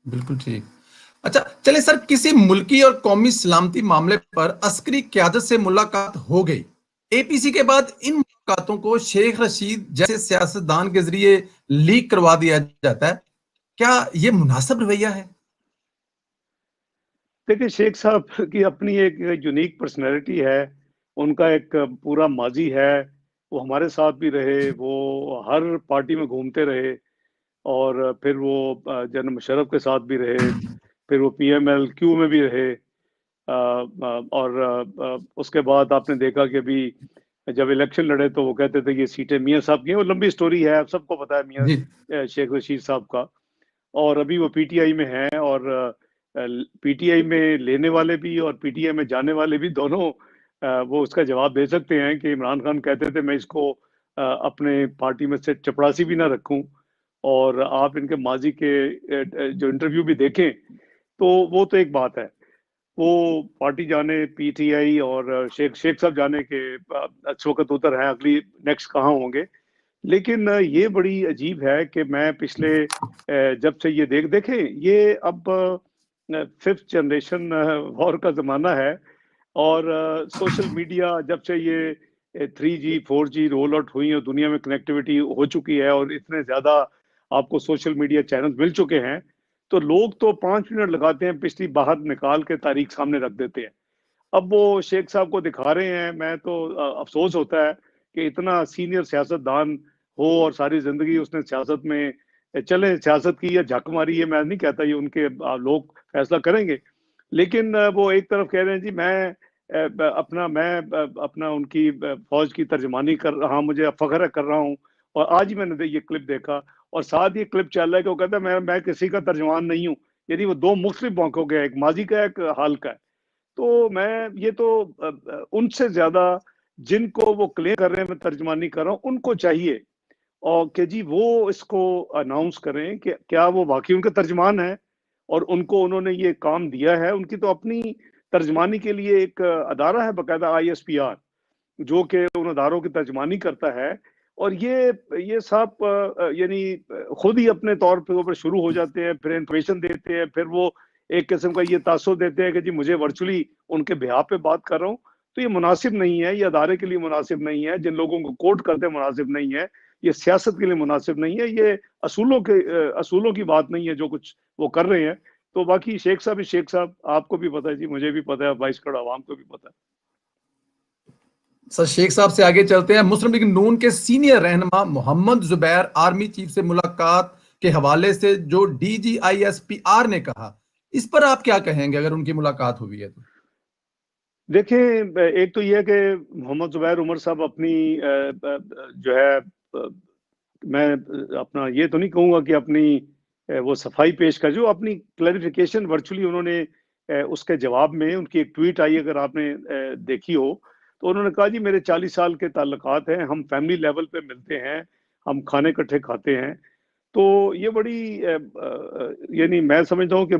बिल्कुल ठीक। अच्छा, चलिए सर, किसी मुल्की और कौमी सलामती मामले पर अस्करी क़यादत से मुलाकात हो गई। एपीसी के बाद इन मुलाकातों को शेख रशीद जैसे सियासतदान के ज़रिए लीक करवा दिया जाता है। क्या ये मुनासिब रवैया है? देखिए, शेख साहब की अपनी एक यूनिक पर्सनैलिटी है, उनका एक पूरा माज़ी है, वो हमारे साथ भी रहे, वो हर पार्टी में घूमते रहे और फिर वो जनरल मुशर्रफ के साथ भी रहे, फिर वो पीएमएल-क्यू में भी रहे। और उसके बाद आपने देखा कि अभी जब इलेक्शन लड़े तो वो कहते थे ये सीटें मियाँ साहब की हैं, वो लंबी स्टोरी है, अब सबको पता है मियाँ जी। शेख रशीद साहब का। और अभी वो पीटीआई में हैं और पीटीआई में लेने वाले भी और पीटीआई में जाने वाले भी दोनों वो उसका जवाब दे सकते हैं कि इमरान खान कहते थे मैं इसको अपने पार्टी में से चपरासी भी ना रखूं। और आप इनके माजी के जो इंटरव्यू भी देखें तो वो तो एक बात है, वो पार्टी जाने पीटीआई और शेख शेख साहब जाने के इस वक्त उधर है, अगली नेक्स्ट कहाँ होंगे। लेकिन ये बड़ी अजीब है कि मैं पिछले जब से ये देखें ये अब फिफ्थ जनरेशन वॉर का ज़माना है और सोशल मीडिया जब से ये 3G 4G रोल आउट हुई और दुनिया में कनेक्टिविटी हो चुकी है और इतने ज़्यादा आपको सोशल मीडिया चैनल मिल चुके हैं, तो लोग तो 5 मिनट लगाते हैं पिछली बाहर निकाल के तारीख सामने रख देते हैं। अब वो शेख साहब को दिखा रहे हैं, मैं तो अफ़सोस होता है कि इतना सीनियर सियासतदान हो और सारी ज़िंदगी उसने सियासत में चले सियासत की या झक मारी है, मैं नहीं कहता, ये उनके लोग फैसला करेंगे। लेकिन वो एक तरफ कह रहे हैं जी मैं अपना उनकी फ़ौज की तर्जुमानी कर रहा, मुझे फ़ख्र है कर रहा हूँ। और आज ही मैंने ये क्लिप देखा और साथ ये क्लिप चल रहा है कि वो कहता है मैं किसी का तर्जुमान नहीं हूँ। यानी वो 2 मुख्तलिफ मौकों के, एक माज़ी का है, एक हाल का है। तो मैं ये तो उनसे ज़्यादा जिनको वो क्लेम कर रहे हैं मैं तर्जुमानी कर रहा हूँ, उनको चाहिए और कि जी वो इसको अनाउंस करें कि क्या वो वाक़ई उनके तर्जुमान हैं और उनको उन्होंने ये काम दिया है। उनकी तो अपनी तर्जुमानी के लिए एक अदारा है बाकायदा, आईएसपीआर, जो कि उन अदारों की तर्जुमानी करता है। और ये सब यानी खुद ही अपने तौर पे ऊपर शुरू हो जाते हैं, फिर इन्फॉर्मेशन देते हैं, फिर वो एक किस्म का ये तासुर देते हैं कि जी मुझे वर्चुअली उनके बिहाफ पे बात कर रहा हूँ। तो ये मुनासिब नहीं है, ये अदारे के लिए मुनासिब नहीं है, जिन लोगों को कोट करते मुनासिब नहीं है, ये सियासत के लिए मुनासिब नहीं है, ये असूलों की बात नहीं है जो कुछ वो कर रहे हैं। तो बाकी शेख साहब ही शेख साहब, आपको भी पता है जी, मुझे भी पता है, 22 करोड़ आवाम को भी पता है। सर, शेख साहब से आगे चलते हैं। मुस्लिम लीग नून के सीनियर रहनुमा मोहम्मद जुबैर आर्मी चीफ से मुलाकात के हवाले से जो डीजीआईएसपीआर ने कहा, इस पर आप क्या कहेंगे अगर उनकी मुलाकात हुई है तो? देखिए, एक तो ये है कि मोहम्मद जुबैर उमर साहब अपनी जो है मैं अपना ये तो नहीं कहूँगा कि अपनी वो सफाई पेश कर, जो अपनी क्लैरिफिकेशन वर्चुअली उन्होंने उसके जवाब में उनकी एक ट्वीट आई, अगर आपने देखी हो, तो उन्होंने कहा जी मेरे 40 साल के ताल्लुकात हैं, हम फैमिली लेवल पे मिलते हैं, हम खाने इकट्ठे खाते हैं। तो ये बड़ी यानी मैं समझता हूँ कि